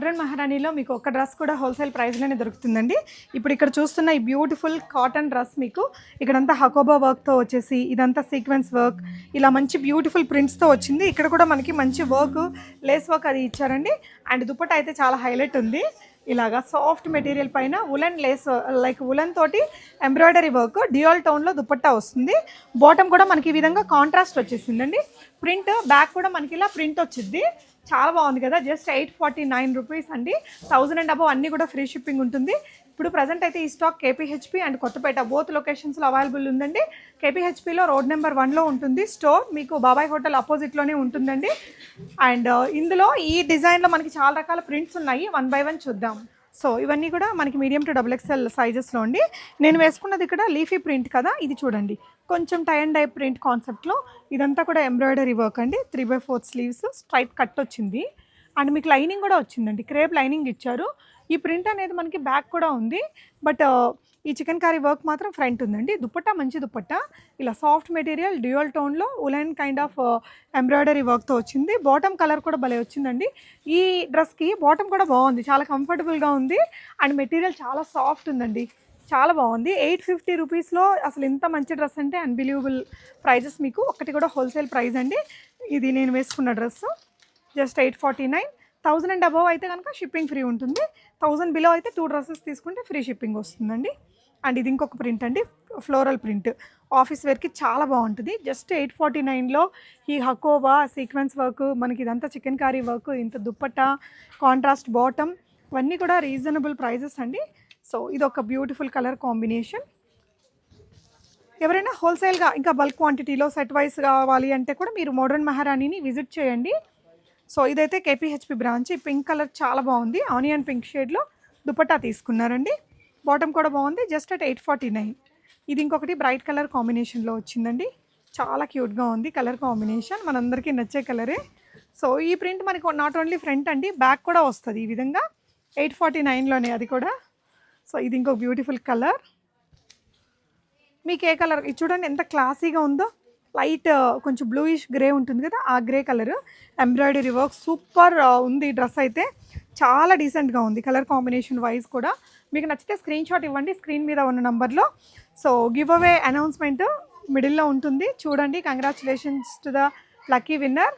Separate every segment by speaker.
Speaker 1: Modern మహారాణిలో మీకు ఒక dress కూడా హోల్సేల్ ప్రైస్లోనే దొరుకుతుందండి. ఇప్పుడు ఇక్కడ చూస్తున్న ఈ బ్యూటిఫుల్ కాటన్ డ్రెస్ మీకు ఇక్కడంతా హకోబా వర్క్తో వచ్చేసి ఇదంతా సీక్వెన్స్ వర్క్ ఇలా మంచి బ్యూటిఫుల్ ప్రింట్స్తో వచ్చింది. ఇక్కడ కూడా మనకి మంచి వర్క్ లేస్ వర్క్ అది ఇచ్చారండి. అండ్ దుపట్టా అయితే చాలా హైలైట్ ఉంది. ఇలాగా సాఫ్ట్ మెటీరియల్ పైన ఉలెన్ లేస్ లైక్ ఉలెన్ తోటి ఎంబ్రాయిడరీ వర్క్ డ్యూయల్ టోన్లో దుపట్టా వస్తుంది. బాటమ్ కూడా మనకి ఈ విధంగా కాంట్రాస్ట్ వచ్చేసిందండి. ప్రింట్ బ్యాక్ కూడా మనకి ఇలా ప్రింట్ వచ్చింది. చాలా బాగుంది కదా. జస్ట్ 849 రూపీస్ అండి. 1000 అండ్ అబవ్ అన్నీ కూడా ఫ్రీ షిప్పింగ్ ఉంటుంది. ఇప్పుడు ప్రజెంట్ అయితే ఈ stock KPHB and Kothapet both లొకేషన్స్లో అవైలబుల్ ఉందండి. కేపీహెచ్పిలో రోడ్ నెంబర్ 1లో ఉంటుంది స్టోర్. మీకు బాబాయ్ హోటల్ అపోజిట్లోనే ఉంటుందండి. అండ్ ఇందులో ఈ డిజైన్లో మనకి చాలా రకాల ప్రింట్స్ ఉన్నాయి. 1 బై 1 చూద్దాం. సో ఇవన్నీ కూడా మనకి మీడియం టు XXL సైజెస్లో అండి. నేను వేసుకున్నది ఇక్కడ లీఫీ ప్రింట్ కదా, ఇది చూడండి కొంచెం టై అండ్ డై ప్రింట్ కాన్సెప్ట్లో ఇదంతా కూడా ఎంబ్రాయిడరీ వర్క్ అండి. 3/4 స్లీవ్స్ స్ట్రైట్ కట్ వచ్చింది. అండ్ మీకు లైనింగ్ కూడా వచ్చిందండి, క్రేప్ లైనింగ్ ఇచ్చారు. ఈ ప్రింట్ అనేది మనకి బ్యాక్ కూడా ఉంది. బట్ ఈ చికెన్ కర్రీ వర్క్ మాత్రం ఫ్రంట్ ఉందండి. దుపట్టా మంచి దుపట్టా, ఇలా సాఫ్ట్ మెటీరియల్ డ్యూయల్ టోన్లో ఉలెన్ కైండ్ ఆఫ్ ఎంబ్రాయిడరీ వర్క్తో వచ్చింది. బాటమ్ కలర్ కూడా భలే వచ్చిందండి. ఈ డ్రెస్కి బాటమ్ కూడా బాగుంది, చాలా కంఫర్టబుల్గా ఉంది. అండ్ మెటీరియల్ చాలా సాఫ్ట్ ఉందండి, చాలా బాగుంది. 850 రూపీస్లో అసలు ఇంత మంచి డ్రెస్ అంటే అన్బిలీవబుల్ ప్రైజెస్. మీకు ఒకటి కూడా హోల్సేల్ ప్రైస్ అండి. ఇది నేను వేసుకున్న డ్రెస్ జస్ట్ 849. 1000 అండ్ అబవ్ అయితే కనుక షిప్పింగ్ ఫ్రీ ఉంటుంది. 1000 బిలో అయితే 2 డ్రెస్సెస్ తీసుకుంటే ఫ్రీ షిప్పింగ్ వస్తుందండి. అండ్ ఇది ఇంకొక ప్రింట్ అండి, ఫ్లోరల్ ప్రింట్. ఆఫీస్ వేర్కి చాలా బాగుంటుంది. జస్ట్ 849లో ఈ హకోబా సీక్వెన్స్ వర్క్, మనకి ఇదంతా చికెన్ కర్రీ వర్క్, ఇంత దుప్పట్టా, కాంట్రాస్ట్ బాటమ్, ఇవన్నీ కూడా రీజనబుల్ ప్రైజెస్ అండి. సో ఇది ఒక బ్యూటిఫుల్ కలర్ కాంబినేషన్. ఎవరైనా హోల్సేల్గా ఇంకా బల్క్ క్వాంటిటీలో సెట్ వైస్ కావాలి అంటే కూడా మీరు మోడ్రన్ మహారాణిని విజిట్ చేయండి. సో ఇదైతే కేపీహెచ్పి బ్రాంచ్. పింక్ కలర్ చాలా బాగుంది, ఆనియన్ పింక్ షేడ్లో దుపట్టా తీసుకున్నారండి. బాటమ్ కూడా బాగుంది, జస్ట్ అట్ 849. ఇది ఇంకొకటి బ్రైట్ కలర్ కాంబినేషన్లో వచ్చిందండి. చాలా క్యూట్గా ఉంది కలర్ కాంబినేషన్, మనందరికీ నచ్చే కలరే. సో ఈ ప్రింట్ మనకు నాట్ ఓన్లీ ఫ్రంట్ అండి, బ్యాక్ కూడా వస్తుంది ఈ విధంగా 849లోనే అది కూడా. సో ఇది ఇంకొక బ్యూటిఫుల్ కలర్. మీకు ఏ కలర్ ఇది చూడండి ఎంత క్లాసీగా ఉందో. లైట్ కొంచెం బ్లూయిష్ గ్రే ఉంటుంది కదా, ఆ grey colour embroidery work super ఉంది. డ్రెస్ అయితే చాలా డీసెంట్గా ఉంది కలర్ కాంబినేషన్ వైజ్ కూడా. మీకు నచ్చితే స్క్రీన్ షాట్ ఇవ్వండి స్క్రీన్ మీద ఉన్న నంబర్లో. సో గివ్ అవే అనౌన్స్మెంట్ మిడిల్లో ఉంటుంది చూడండి. Congratulations to the lucky winner.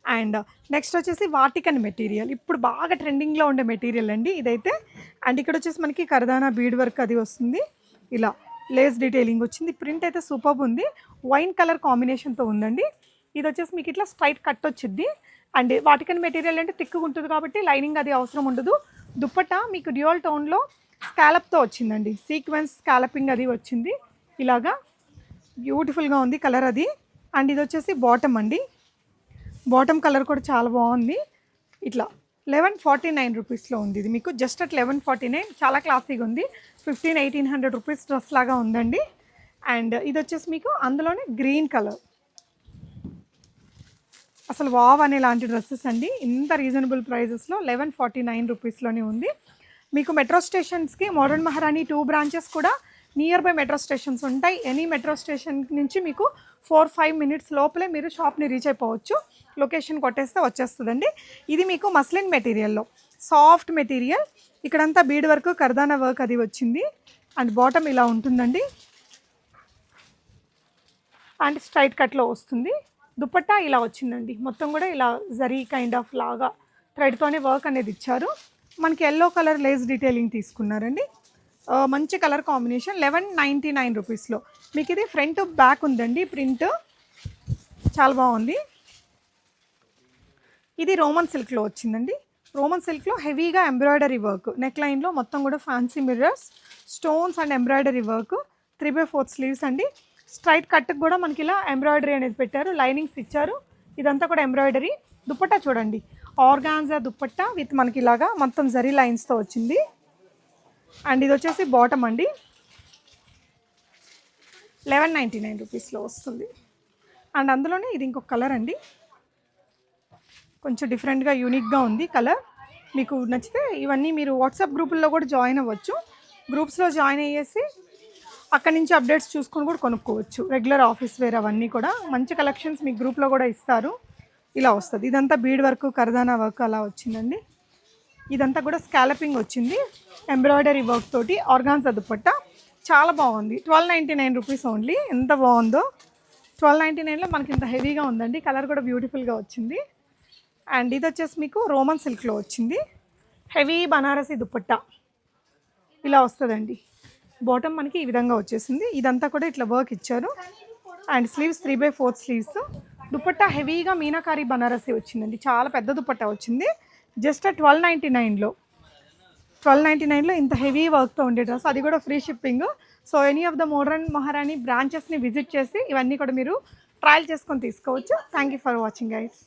Speaker 1: And next వచ్చేసి వాటికన్ మెటీరియల్, ఇప్పుడు బాగా ట్రెండింగ్లో ఉండే మెటీరియల్ అండి ఇదైతే. అండ్ ఇక్కడ వచ్చేసి మనకి కర్దానా బీడ్ వర్క్ అది వస్తుంది, ఇలా లేస్ డీటెయిలింగ్ వచ్చింది. ప్రింట్ అయితే సూపర్ ఉంది, వైన్ కలర్ కాంబినేషన్తో ఉందండి. ఇది వచ్చేసి మీకు ఇట్లా స్ట్రైట్ కట్ వచ్చింది. అండ్ వాటికన్ మెటీరియల్ అంటే థిక్గా ఉంటుంది కాబట్టి లైనింగ్ అది అవసరం ఉండదు. దుప్పట్టా మీకు డ్యూయల్ టోన్లో స్కాలప్తో వచ్చిందండి, సీక్వెన్స్ స్కాలపింగ్ అది వచ్చింది. ఇలాగా బ్యూటిఫుల్గా ఉంది కలర్ అది. అండ్ ఇది వచ్చేసి బాటమ్ అండి, బాటమ్ కలర్ కూడా చాలా బాగుంది. ఇట్లా 1149 రూపీస్లో ఉంది ఇది మీకు, జస్ట్ అట్ 1149. చాలా క్లాసీగా ఉంది. 1500-1800 రూపీస్ డ్రెస్ లాగా ఉందండి. అండ్ ఇది వచ్చేసి మీకు అందులోనే గ్రీన్ కలర్, అసలు వావ్ అనే లాంటి డ్రెస్సెస్ అండి. ఇంత రీజనబుల్ ప్రైజెస్లో 1149 రూపీస్లోనే ఉంది. మీకు మెట్రో స్టేషన్స్కి మోడ్రన్ మహారాణి 2 బ్రాంచెస్ కూడా నియర్ బై మెట్రో స్టేషన్స్ ఉంటాయి. ఎనీ మెట్రో స్టేషన్ నుంచి మీకు 4-5 మినిట్స్ లోపలే మీరు షాప్ని రీచ్ అయిపోవచ్చు. లొకేషన్ కొట్టేస్తే వచ్చేస్తుందండి. ఇది మీకు మస్లిన్ మెటీరియల్లో సాఫ్ట్ మెటీరియల్, ఇక్కడంతా బీడ్ వర్క్ కర్దానా వర్క్ అది వచ్చింది. అండ్ బాటమ్ ఇలా ఉంటుందండి, అండ్ స్ట్రైట్ కట్లో వస్తుంది. దుపట్టా ఇలా వచ్చిందండి, మొత్తం కూడా ఇలా జరీ కైండ్ ఆఫ్ లాగా థ్రెడ్తోనే వర్క్ అనేది ఇచ్చారు. మనకి ఎల్లో కలర్ లేస్ డీటెయిలింగ్ తీసుకున్నారండి. మంచి కలర్ కాంబినేషన్ 1199 రూపీస్లో మీకు ఇది ఫ్రంట్ బ్యాక్ ఉందండి. ప్రింట్ చాలా బాగుంది. ఇది రోమన్ సిల్క్లో వచ్చిందండి. రోమన్ సిల్క్లో హెవీగా ఎంబ్రాయిడరీ వర్క్, నెక్ లైన్లో మొత్తం కూడా fancy mirrors, stones and embroidery work, 3/4 sleeves అండి. స్ట్రైట్ కట్కి కూడా మనకి ఇలా ఎంబ్రాయిడరీ అనేది పెట్టారు, లైనింగ్స్ ఇచ్చారు. ఇదంతా కూడా ఎంబ్రాయిడరీ. దుపట్టా చూడండి, ఆర్గాన్జా దుపట్టా విత్ మనకి ఇలాగా మొత్తం జరీ లైన్స్తో వచ్చింది. అండ్ ఇది వచ్చేసి బాటమ్ అండి, 1199 రూపీస్లో వస్తుంది. అండ్ అందులోనే ఇది ఇంకొక కలర్ అండి, కొంచెం డిఫరెంట్గా యూనిక్గా ఉంది కలర్. మీకు నచ్చితే ఇవన్నీ మీరు వాట్సాప్ గ్రూపుల్లో కూడా జాయిన్ అవ్వచ్చు. గ్రూప్స్లో జాయిన్ అయ్యేసి అక్కడి నుంచి అప్డేట్స్ చూసుకొని కూడా కొనుక్కోవచ్చు. రెగ్యులర్ ఆఫీస్ వేర్ అవన్నీ కూడా మంచి కలెక్షన్స్ మీ గ్రూప్లో కూడా ఇస్తారు. ఇలా వస్తుంది. ఇదంతా బీడ్ వర్క్, కర్దానా వర్క్ అలా వచ్చిందండి. ఇదంతా కూడా స్కాలపింగ్ వచ్చింది, ఎంబ్రాయిడరీ వర్క్ తోటి ఆర్గాన్జా దుపట్టా. చాలా బాగుంది. 1299 రూపీస్ ఓన్లీ. ఎంత బాగుందో. 1299లో మనకి ఇంత హెవీగా ఉందండి. కలర్ కూడా బ్యూటిఫుల్గా వచ్చింది. అండ్ ఇది వచ్చేసి మీకు రోమన్ సిల్క్లో వచ్చింది, హెవీ బనారసి దుపట్టా ఇలా వస్తుందండి. బాటమ్ మనకి ఈ విధంగా వచ్చేసింది. ఇదంతా కూడా ఇట్లా వర్క్ ఇచ్చారు. And sleeves 3/4 sleeves. దుపట్టా హెవీగా మీనాకారి బనారసి వచ్చిందండి, చాలా పెద్ద దుపట్టా వచ్చింది. జస్ట్ 1299లో 1299లో ఇంత హెవీ వర్క్తో ఉండే డ్రెస్, అది కూడా free shipping. So any of the modern మహారాణి బ్రాంచెస్ని విజిట్ చేసి ఇవన్నీ కూడా మీరు ట్రయల్ చేసుకొని తీసుకోవచ్చు. Thank you for watching guys.